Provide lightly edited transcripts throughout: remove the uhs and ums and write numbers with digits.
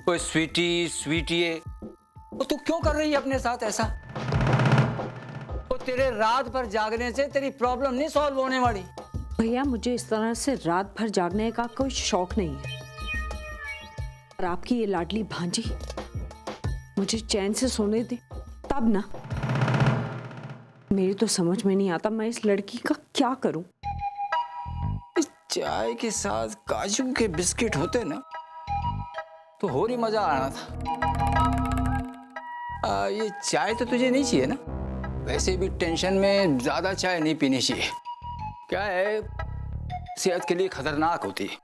ओए स्वीटी स्वीटी, वो तू क्यों कर रही है अपने साथ ऐसा? वो तेरे रात भर जागने से तेरी प्रॉब्लम नहीं सॉल्व होने वाली। भैया मुझे इस तरह से रात भर जागने का कोई शौक नहीं है। और आपकी ये लाडली भांजी मुझे चैन से सोने दे तब ना। मेरी तो समझ में नहीं आता मैं इस लड़की का क्या करूं। चाय के साथ काजू के बिस्किट होते ना तो और ही मजा आना था। ये चाय तो तुझे नहीं चाहिए ना? वैसे भी टेंशन में ज्यादा चाय नहीं पीनी चाहिए। क्या है, सेहत के लिए खतरनाक होती है।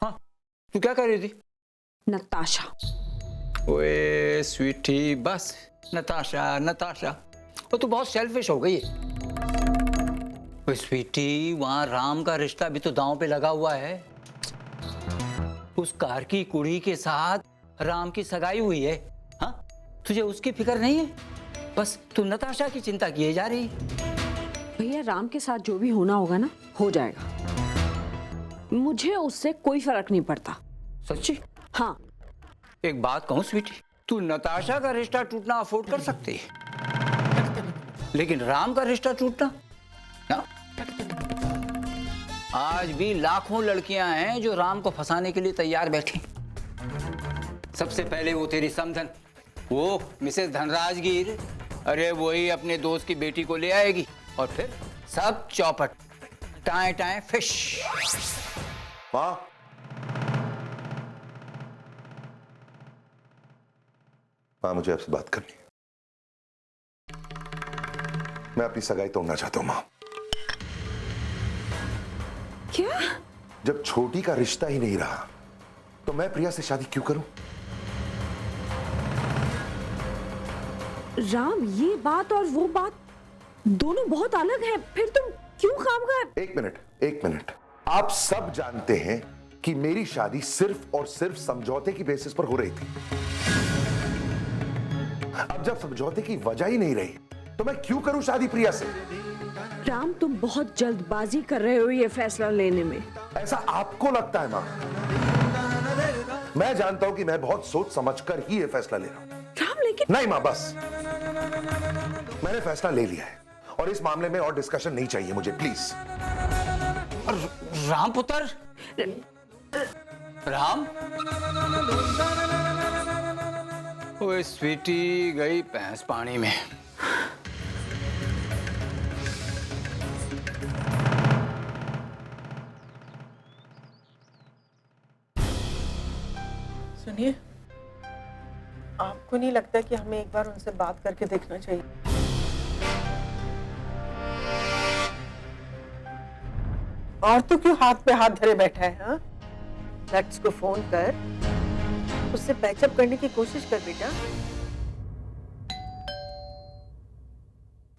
हाँ, तू क्या कर रही थी? नताशा। ओए स्वीटी, बस नताशा नताशा, वो तू बहुत सेल्फिश हो गई है। ओए स्वीटी, वहां राम का रिश्ता भी तो दांव पे लगा हुआ है। उस कार की कुड़ी के साथ राम की सगाई हुई है। हाँ, तुझे उसकी फिक्र नहीं है? बस तू नताशा की चिंता किए जा रही। भैया राम के साथ जो भी होना होगा ना हो जाएगा। मुझे उससे कोई फर्क नहीं पड़ता। सच्ची? हाँ। एक बात कहूं स्वीटी, तू नताशा का रिश्ता टूटना अफोर्ड कर सकती है, लेकिन राम का रिश्ता टूटना ना। आज भी लाखों लड़कियां हैं जो राम को फंसाने के लिए तैयार बैठी। सबसे पहले वो तेरी समधन, वो मिसेस धनराजगीर, अरे वही अपने दोस्त की बेटी को ले आएगी और फिर सब चौपट, टाए टाए फिश। माँ, माँ मुझे आपसे बात करनी है। मैं अपनी सगाई तोड़ना चाहता हूं माँ। क्या? जब छोटी का रिश्ता ही नहीं रहा तो मैं प्रिया से शादी क्यों करूं? राम, ये बात और वो बात दोनों बहुत अलग है। फिर तुम क्यों काम कर? एक मिनट। आप सब जानते हैं कि मेरी शादी सिर्फ और सिर्फ समझौते की बेसिस पर हो रही थी। अब जब समझौते की वजह ही नहीं रही तो मैं क्यों करूं शादी प्रिया से? राम, तुम बहुत जल्दबाजी कर रहे हो ये फैसला लेने में। ऐसा आपको लगता है मां? मैं जानता हूं कि मैं बहुत सोच समझकर ही ये फैसला ले रहा हूं। राम, लेकिन नहीं मां, बस मैंने फैसला ले लिया है और इस मामले में और डिस्कशन नहीं चाहिए मुझे, प्लीज। राम पुत्र, राम। ओए स्वीटी, गई भैंस पानी में। सुनिए, आपको नहीं लगता कि हमें एक बार उनसे बात करके देखना चाहिए? और तो क्यों हाथ पे हाथ धरे बैठा है? हाँ, लेट्स को फोन कर, उससे पैचअप करने की कोशिश कर बेटा।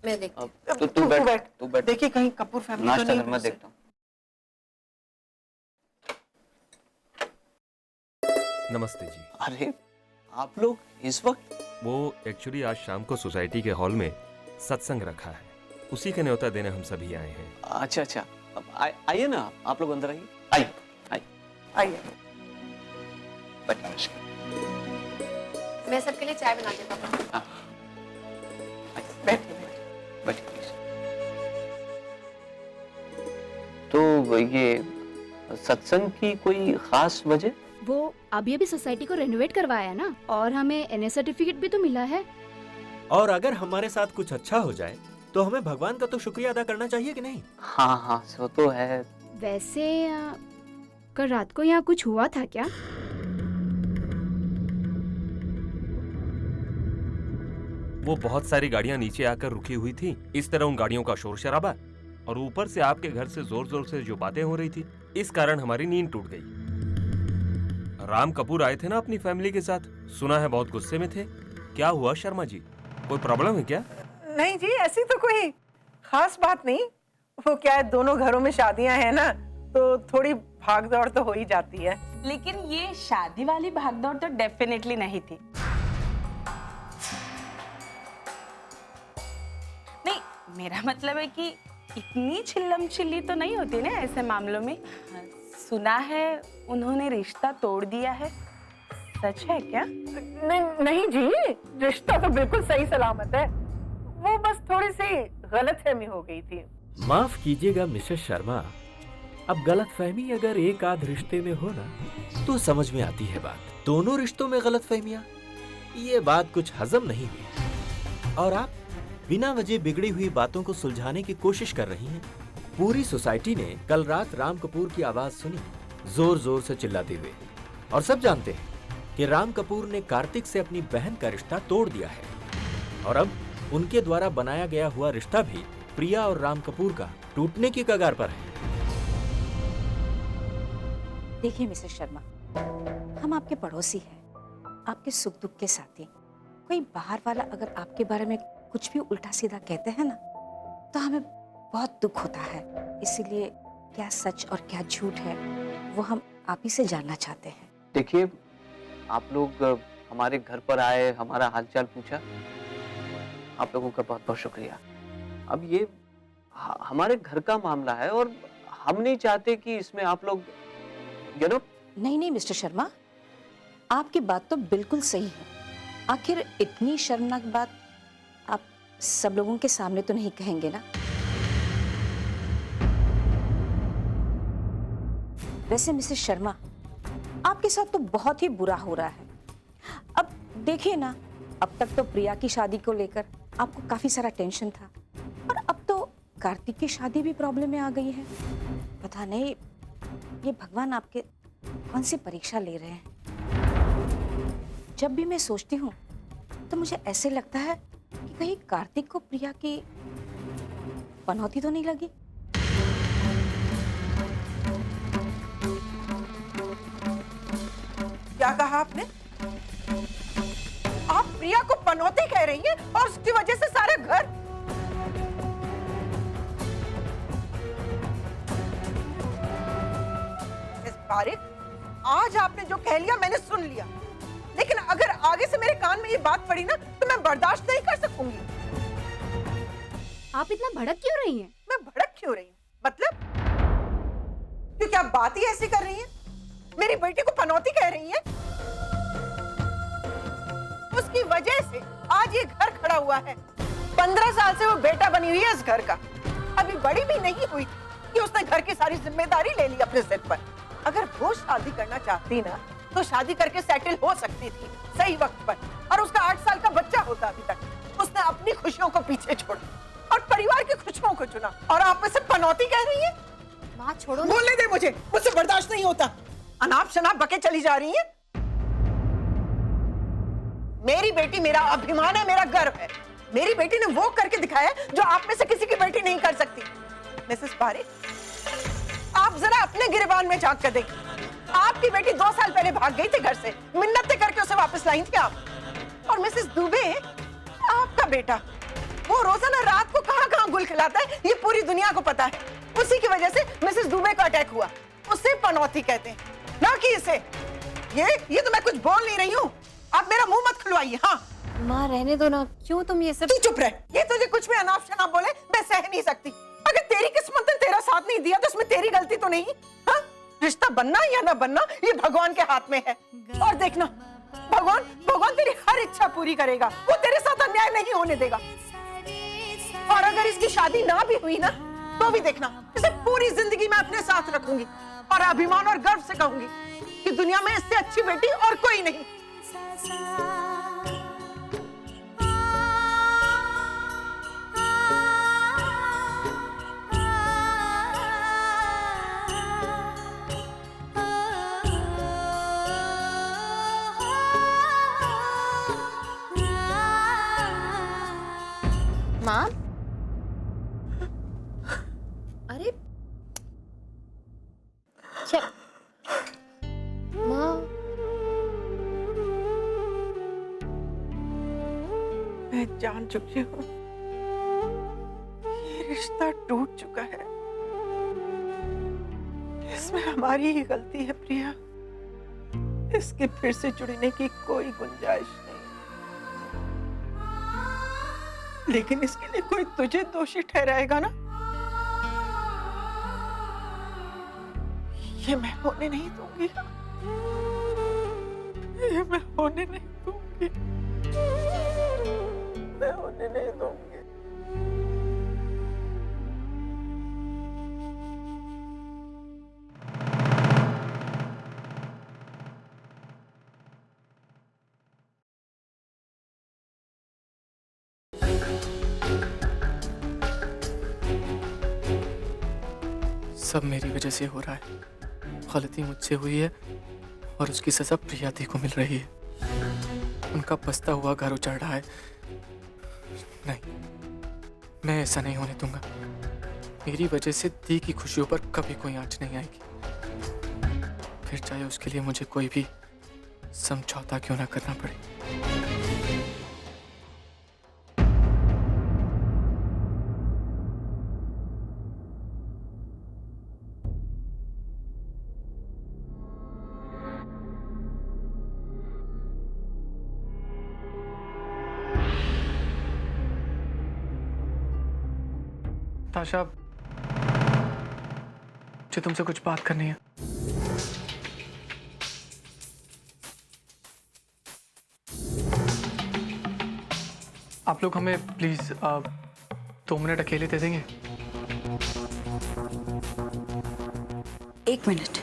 मैं देखती हूँ। तू बैठ। देखिए कहीं कपूर फैमिली तो नाश्ता नहीं। कर, मैं देखता हूँ। नमस्ते जी। अरे आप लोग इस वक्त? वो एक्चुअली आज शाम को सोसाइटी के हॉल में सत्संग रखा है, उसी का न्योता देने हम सभी आए हैं। अच्छा, अब आइए ना, आप लोग अंदर आइए। आइए। मैं सबके लिए चाय बना देता हूँ। बैठिए। तो ये सत्संग की कोई खास वजह? वो अभी सोसाइटी को रेनोवेट करवाया ना, और हमें एनए सर्टिफिकेट भी तो मिला है। और अगर हमारे साथ कुछ अच्छा हो जाए तो हमें भगवान का तो शुक्रिया अदा करना चाहिए कि नहीं? हाँ, वो तो है। वैसे कल रात को यहाँ कुछ हुआ था क्या? वो बहुत सारी गाड़ियां नीचे आकर रुकी हुई थी, इस तरह उन गाड़ियों का शोर शराबा, और ऊपर से आपके घर से जोर जोर से जो बातें हो रही थी, इस कारण हमारी नींद टूट गई। राम कपूर आए थे ना अपनी फैमिली के साथ, सुना है बहुत गुस्से में थे। क्या हुआ शर्मा जी, कोई प्रॉब्लम है क्या? नहीं जी, ऐसी तो कोई खास बात नहीं। वो क्या है, दोनों घरों में शादियां हैं ना, तो थोड़ी भागदौड़ तो हो ही जाती है। लेकिन ये शादी वाली भागदौड़ तो डेफिनेटली नहीं थी। नहीं, मेरा मतलब है कि इतनी चिल्लम चिल्ली तो नहीं होती ना ऐसे मामलों में। सुना है उन्होंने रिश्ता तोड़ दिया है, सच है क्या? नहीं जी, रिश्ता तो बिल्कुल सही सलामत है। वो बस थोड़ी सी गलतफहमी हो गई थी। माफ कीजिएगा मिसेस शर्मा, अब गलतफहमी अगर एक आध रिश्ते में हो ना तो समझ में आती है बात। दोनों रिश्तों में गलतफहमियां, ये बात कुछ हजम नहीं हुई। और आप बिना वजह बिगड़ी हुई बातों को सुलझाने की कोशिश कर रही हैं। पूरी सोसाइटी ने कल रात राम कपूर की आवाज सुनी, जोर जोर से चिल्लाते हुए, और सब जानते हैं कि राम कपूर ने कार्तिक से अपनी बहन का रिश्ता तोड़ दिया है। और अब उनके द्वारा बनाया गया हुआ रिश्ता भी प्रिया और राम कपूर का टूटने की कगार पर है। देखिए मिसेस शर्मा, हम आपके पड़ोसी हैं, आपके सुख दुख के साथी। कोई बाहर वाला अगर आपके बारे में कुछ भी उल्टा सीधा कहते हैं ना तो हमें बहुत दुख होता है। इसीलिए क्या सच और क्या झूठ है वो हम आप ही से जानना चाहते हैं। देखिए, आप लोग हमारे घर पर आए, हमारा हालचाल पूछा, आप लोगों का बहुत बहुत शुक्रिया। अब ये हमारे घर का मामला है और हम नहीं चाहते कि इसमें आप लोग नहीं मिस्टर शर्मा, आपकी बात तो बिल्कुल सही है। आखिर इतनी शर्मनाक बात आप सब लोगों के सामने तो नहीं कहेंगे ना। वैसे मिसेस शर्मा, आपके साथ तो बहुत ही बुरा हो रहा है। अब देखिए ना, अब तक तो प्रिया की शादी को लेकर आपको काफी सारा टेंशन था, और अब तो कार्तिक की शादी भी प्रॉब्लम में आ गई है। पता नहीं ये भगवान आपके कौन सी परीक्षा ले रहे हैं। जब भी मैं सोचती हूँ तो मुझे ऐसे लगता है कि कहीं कार्तिक को प्रिया की पनौती तो नहीं लगी। क्या कहा आपने? आप प्रिया को पनौती कह रही हैं और उसकी वजह से सारा घर। पारिक, आज आपने जो कह लिया मैंने सुन लिया, लेकिन अगर आगे से मेरे कान में ये बात पड़ी ना तो मैं बर्दाश्त नहीं कर सकूंगी। आप इतना भड़क क्यों रही हैं? मैं भड़क क्यों रही हूँ? मतलब क्योंकि आप बात ही ऐसी कर रही हैं, मेरी बेटी को पनौती कह रही हैं। उसकी वजह से आज ये घर खड़ा हुआ है। 15 साल से वो बेटा बनी हुई है इस घर का, अभी बड़ी भी नहीं हुई कि उसने घर की सारी जिम्मेदारी ले ली अपने सिर पर। अगर वो शादी करना चाहती ना तो शादी करके सेटल हो सकती थी सही वक्त पर, और उसका 8 साल का बच्चा होता अभी तक। उसने अपनी खुशियों को पीछे छोड़ा और परिवार की खुशियों को चुना, और आप इसे पनौती कह रही हैं? माँ छोड़ो ना। बोलने दे मुझे, मुझसे बर्दाश्त नहीं होता। अनाप शनाप बके चली जा रही हैं। मेरी बेटी मेरा अभिमान है, मेरा गर्व है। मेरी बेटी ने वो करके दिखाया जो आप में से किसी की बेटी नहीं कर सकती। मिसेस पारिक, आप जरा अपने गिरबान में झांक कर देखिए। आपकी बेटी 2 साल पहले भाग गई थी घर से, मिन्नतें करके उसे वापस लाई थी आप। और मिसेस दुबे, आपका बेटा, वो रोजाना रात को कहां-कहां गुल खिलाता है ये पूरी दुनिया को पता है। उसी की वजह से मिसेस दुबे का अटैक हुआ। उसे पनौती कहते हैं, ना कि इसे। ये तो मैं कुछ बोल नहीं रही हूँ, आप मेरा मुंह मत खुलवाइए। हाँ माँ रहने दो ना, क्यों तुम ये सब। तू चुप रह, ये तुझे कुछ भी अनाप शनाप बोले मैं सह नहीं सकती। अगर तेरी किस्मत ने तेरा साथ नहीं दिया तो इसमें तेरी गलती तो नहीं। हाँ, रिश्ता बनना या ना बनना ये भगवान के हाथ में है। और देखना, भगवान तेरी हर इच्छा पूरी करेगा, वो तेरे साथ अन्याय नहीं होने देगा। और अगर इसकी शादी ना भी हुई ना तो भी देखना, इसे पूरी जिंदगी मैं अपने साथ रखूंगी और अभिमान और गर्व से कहूंगी कि दुनिया में इससे अच्छी बेटी और कोई नहीं। माँ, अरे क्या माँ, मैं जान चुकी हूँ ये रिश्ता टूट चुका है। इसमें हमारी ही गलती है प्रिया, इसके फिर से जुड़ने की कोई गुंजाइश नहीं। लेकिन इसके लिए कोई तुझे दोषी ठहराएगा ना, ये मैं होने नहीं दूंगी, ये मैं होने नहीं दूंगी, मैं होने नहीं दूंगी। सब मेरी वजह से हो रहा है। गलती मुझसे हुई है और उसकी सजा प्रिया दी को मिल रही है। उनका बसता हुआ घर उजड़ रहा है। नहीं, मैं ऐसा नहीं होने दूंगा। मेरी वजह से दी की खुशियों पर कभी कोई आंच नहीं आएगी, फिर चाहे उसके लिए मुझे कोई भी समझौता क्यों ना करना पड़े। ताशा, मुझे तुमसे कुछ बात करनी है। आप लोग हमें प्लीज 2 मिनट अकेले दे देंगे? 1 मिनट।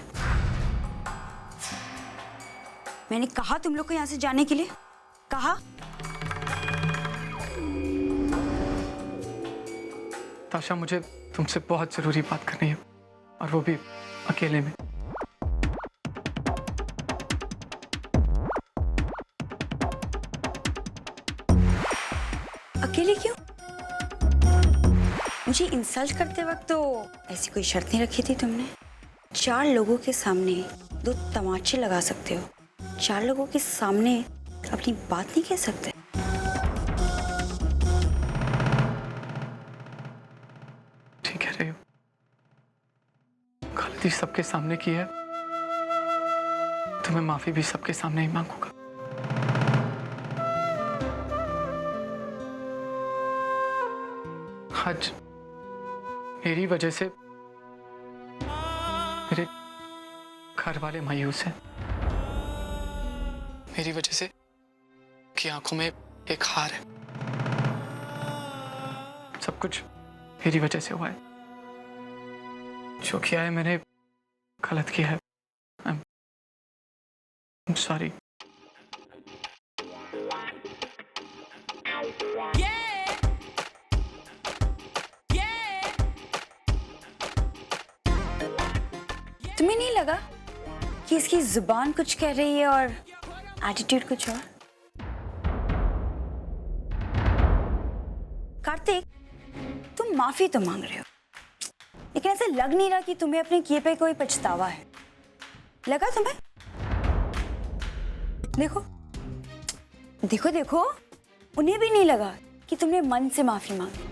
मैंने कहा तुम लोग को यहाँ से जाने के लिए, कहा। ताशा, मुझे तुमसे बहुत जरूरी बात करनी है, और वो भी अकेले में। अकेले क्यों? मुझे इंसल्ट करते वक्त तो ऐसी कोई शर्त नहीं रखी थी तुमने। 4 लोगों के सामने 2 तमाचे लगा सकते हो, 4 लोगों के सामने अपनी बात नहीं कह सकते। गलती सबके सामने की है, तो मैं माफी भी सबके सामने ही मांगूंगा। आज मेरी वजह से मेरे घर वाले मायूस हैं। मेरी वजह से की आंखों में एक हार है। सब कुछ मेरी वजह से हुआ है। जो किया है मैंने गलत किया है। I'm sorry. तुम्हें नहीं लगा कि इसकी जुबान कुछ कह रही है और एटीट्यूड कुछ और? कार्तिक, तुम माफी तो मांग रहे हो, लेकिन ऐसे लग नहीं रहा कि तुम्हें अपने किए पे कोई पछतावा है। लगा तुम्हें? देखो देखो देखो, उन्हें भी नहीं लगा कि तुमने मन से माफी मांगी।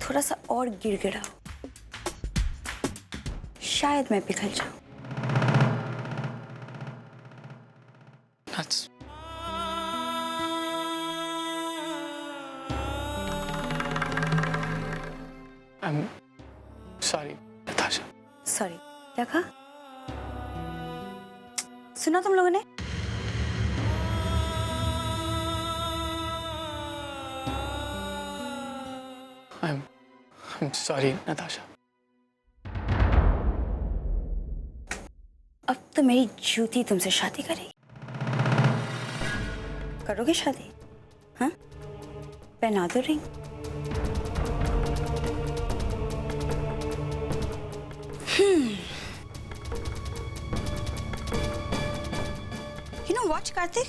थोड़ा सा और गिड़गिड़ाओ, शायद मैं पिघल जाऊं। I'm sorry, Natasha. Sorry, क्या कहा? सुना तुम लोगों ने? I'm sorry, Natasha. अब तो मेरी जूती तुमसे शादी करेगी। करोगे शादी? हाँ? पहना दो ring. You know what, Kartik?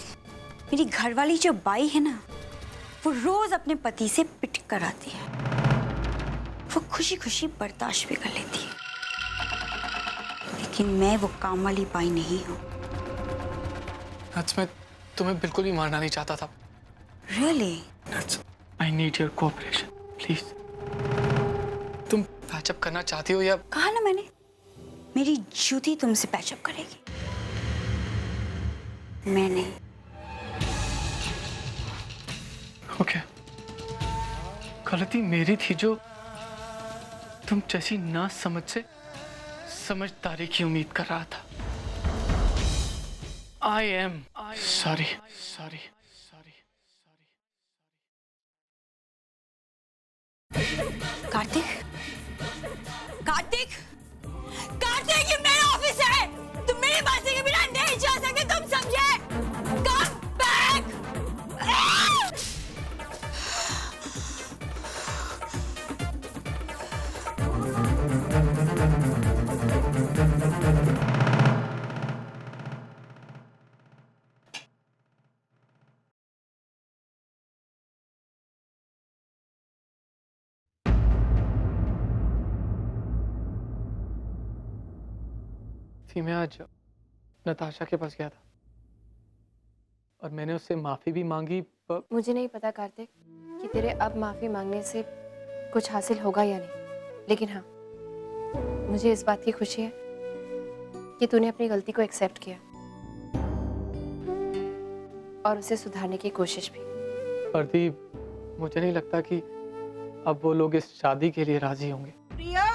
मेरी घरवाली जो बाई है ना, वो रोज अपने पति से पिट कर आती है। वो खुशी खुशी बर्दाश्त भी कर लेती है, लेकिन मैं वो काम वाली बाई नहीं हूँ। मैं तुम्हें बिल्कुल भी मारना नहीं चाहता था। Really? I need your cooperation, please. तुम पैचअप करना चाहती हो या? कहा ना मैंने, मेरी जूती तुमसे पैचअप करेगी, मैं नहीं। ओके, गलती मेरी थी जो तुम जैसी ना समझ से समझदारी की उम्मीद कर रहा था। I am sorry. Kartik, Kartik, Kartik, ये मेरा ऑफिस है। तुम मेरी मर्जी के बिना नहीं जा सकते, तुम समझे? Come back! थी मैं आज नताशा के पास गया था और मैंने उससे माफी भी मांगी, पर मुझे नहीं पता कार्तिक कि तेरे अब माफी मांगने से कुछ हासिल होगा या नहीं, लेकिन हाँ, मुझे इस बात की खुशी है कि तूने अपनी गलती को एक्सेप्ट किया और उसे सुधारने की कोशिश भी। प्रदीप, मुझे नहीं लगता कि अब वो लोग इस शादी के लिए राजी होंगे। प्रिया,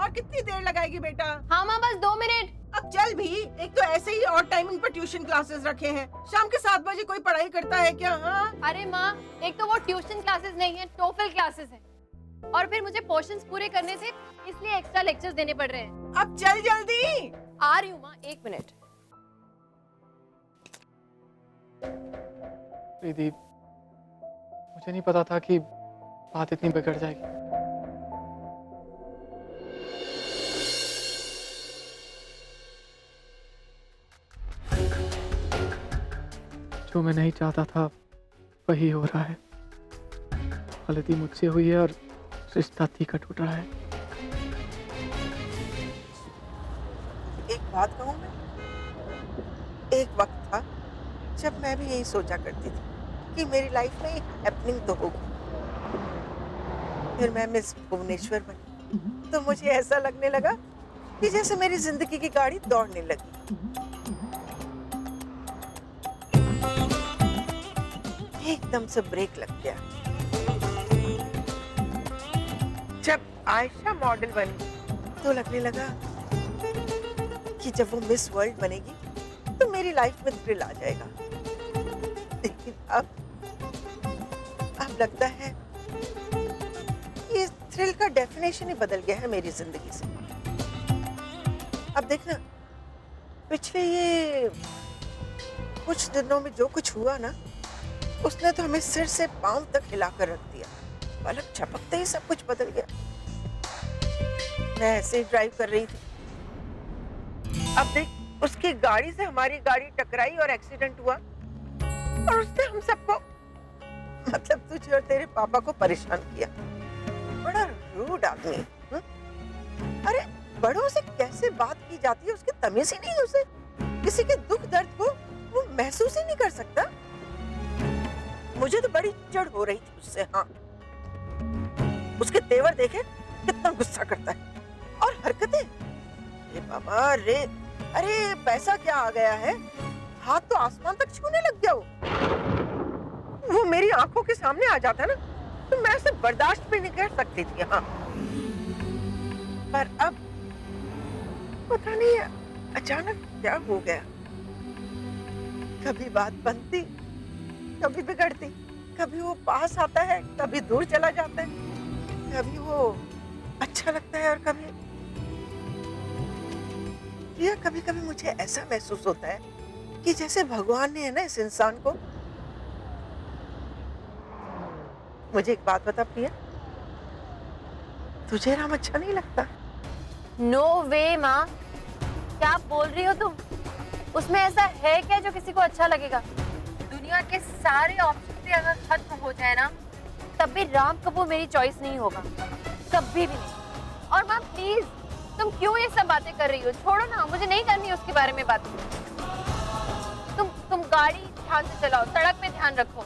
और कितनी देर लगाएगी बेटा? हाँ माँ, बस 2 मिनट। अब चल भी, एक तो ऐसे ही और टाइमिंग पर ट्यूशन क्लासेस रखे हैं। शाम के 7 बजे कोई पढ़ाई करता है क्या? हाँ? अरे माँ, एक तो वो ट्यूशन क्लासेस नहीं है, टोफल क्लासेस है, और फिर मुझे पोर्शंस पूरे करने थे, इसलिए एक्स्ट्रा लेक्चर्स देने पड़ रहे हैं। अब चल जल्दी। आ रही हूँ माँ, 1 मिनट। प्रदीप, मुझे नहीं पता था कि बात इतनी बिगड़ जाएगी। जो मैं नहीं चाहता था वही हो रहा है। गलती मुझसे हुई है और रिश्ता तीखा टूट रहा है। एक बात कहूँ मैं, एक वक्त था जब मैं भी यही सोचा करती थी कि मेरी लाइफ में एक हैपनिंग तो होगी। फिर मैं मिस भुवनेश्वर बनी तो मुझे ऐसा लगने लगा कि जैसे मेरी जिंदगी की गाड़ी दौड़ने लगी। एकदम से ब्रेक लग गया। जब आयशा मॉडल बनी तो लगने लगा कि जब वो मिस वर्ल्ड बनेगी तो मेरी लाइफ में थ्रिल आ जाएगा। लेकिन अब लगता है ये थ्रिल का डेफिनेशन ही बदल गया है मेरी जिंदगी से। अब देखना, पिछले ये कुछ दिनों में जो कुछ हुआ ना, उसने तो हमें सिर से पांव तक हिलाकर रख दिया। पलक झपकते ही सब कुछ बदल गया। मैं ऐसे ही ड्राइव कर रही थी, अब देख उसकी गाड़ी से हमारी गाड़ी टकराई और एक्सीडेंट हुआ, और उसने हम सबको, मतलब तुझे और तेरे पापा को परेशान किया। बड़ा रूड आदमी। अरे बड़ों से कैसे बात की जाती है, उसकी तमीज ही नहीं। उसे किसी के दुख दर्द को वो महसूस ही नहीं कर सकता। मुझे तो बड़ी चिढ़ हो रही थी उससे। हाँ, उसके तेवर देखे कितना गुस्सा करता है, और हरकतें, अरे बाबा रे, अरे पैसा क्या आ गया है, हाथ तो आसमान तक छूने लग गया। वो मेरी आंखों के सामने आ जाता ना तो मैं उसे बर्दाश्त भी नहीं कर सकती थी। हाँ, पर अब पता नहीं अचानक क्या हो गया। कभी बात बनती, कभी बिगड़ती, कभी वो पास आता है, कभी दूर चला जाता है, कभी वो अच्छा लगता है और कभी या कभी मुझे ऐसा महसूस होता है कि जैसे भगवान ने है ना इस इंसान को। मुझे एक बात बता प्रिया, तुझे राम अच्छा नहीं लगता? नो वे माँ, क्या बोल रही हो तुम? उसमें ऐसा है क्या जो किसी को अच्छा लगेगा? दुनिया के सारे ऑप्शन भी अगर खत्म हो जाए ना, तब भी राम कपूर मेरी चॉइस नहीं होगा, कभी भी नहीं। और माँ प्लीज, तुम क्यों ये सब बातें कर रही हो? छोड़ो ना, मुझे नहीं करनी उसके बारे में बात। तुम गाड़ी ध्यान से चलाओ, सड़क पे ध्यान रखो।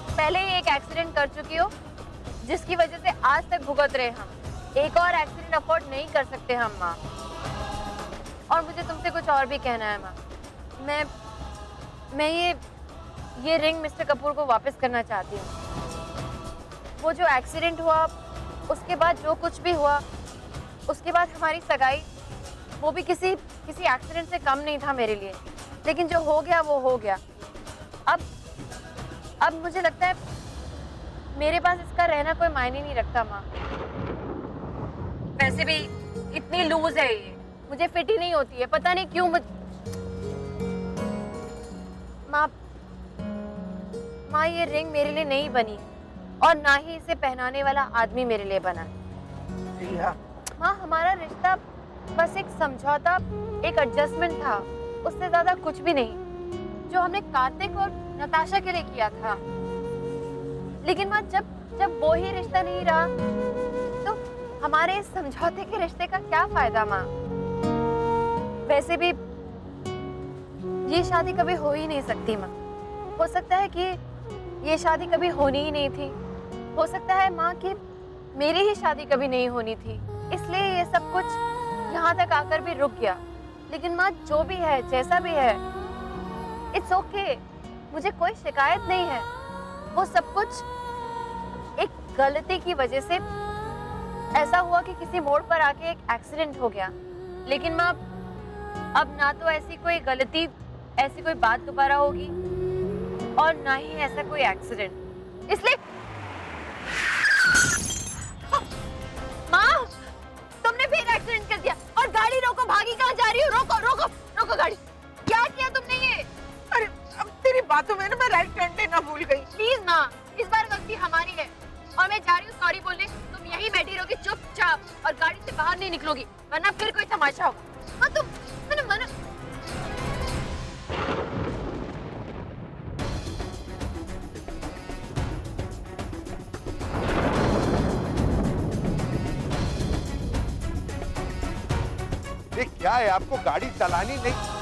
पहले ही एक एक्सीडेंट कर चुकी हो जिसकी वजह से आज तक भुगत रहे हम। एक और एक्सीडेंट अफोर्ड नहीं कर सकते हम माँ। और मुझे तुमसे कुछ और भी कहना है माँ। मैं ये रिंग मिस्टर कपूर को वापस करना चाहती हूँ। वो जो एक्सीडेंट हुआ, उसके बाद जो कुछ भी हुआ, उसके बाद हमारी सगाई, वो भी किसी एक्सीडेंट से कम नहीं था मेरे लिए। लेकिन जो हो गया वो हो गया। अब मुझे लगता है मेरे पास इसका रहना कोई मायने नहीं रखता माँ। वैसे भी इतनी लूज है ये, मुझे फिट ही नहीं होती है, पता नहीं क्यों। माँ ये रिंग मेरे लिए नहीं बनी और ना ही इसे पहनाने वाला आदमी मेरे लिए बना। प्रिया, माँ हमारा रिश्ता बस एक समझौता, एक एडजस्टमेंट था, उससे ज्यादा कुछ भी नहीं, जो हमने कार्तिक और नताशा के लिए किया था। लेकिन माँ जब वो ही रिश्ता नहीं रहा तो हमारे इस समझौते के रिश्ते का क्या फायदा माँ? वैसे भी ये शादी कभी हो ही नहीं सकती माँ। हो सकता है कि ये शादी कभी होनी ही नहीं थी। हो सकता है माँ कि मेरी ही शादी कभी नहीं होनी थी, इसलिए ये सब कुछ यहाँ तक आकर भी रुक गया। लेकिन माँ जो भी है, जैसा भी है, इट्स ओके, मुझे कोई शिकायत नहीं है। वो सब कुछ एक गलती की वजह से ऐसा हुआ कि किसी मोड़ पर आके एक एक्सीडेंट हो गया। लेकिन माँ अब ना तो ऐसी कोई गलती, ऐसी कोई बात दोबारा होगी और ना ही ऐसा कोई एक्सीडेंट। इसलिए माँ तुमने फिर एक्सीडेंट कर दिया। और गाड़ी रोको, भागी कहाँ जा रही हो? रोको रोको रोको गाड़ी। क्या किया तुमने ये? अरे अब तेरी बातों में ना मैं राइट टर्न लेना भूल गई। प्लीज माँ, इस बार गलती हमारी है और मैं जा रही हूँ सॉरी बोलने। तुम यहीं बैठी रहोगी चुपचाप और गाड़ी से बाहर नहीं निकलोगी, वरना फिर कोई तमाशा होगा। हाँ तुम, मैंने मना। ये क्या है, आपको गाड़ी चलानी नहीं?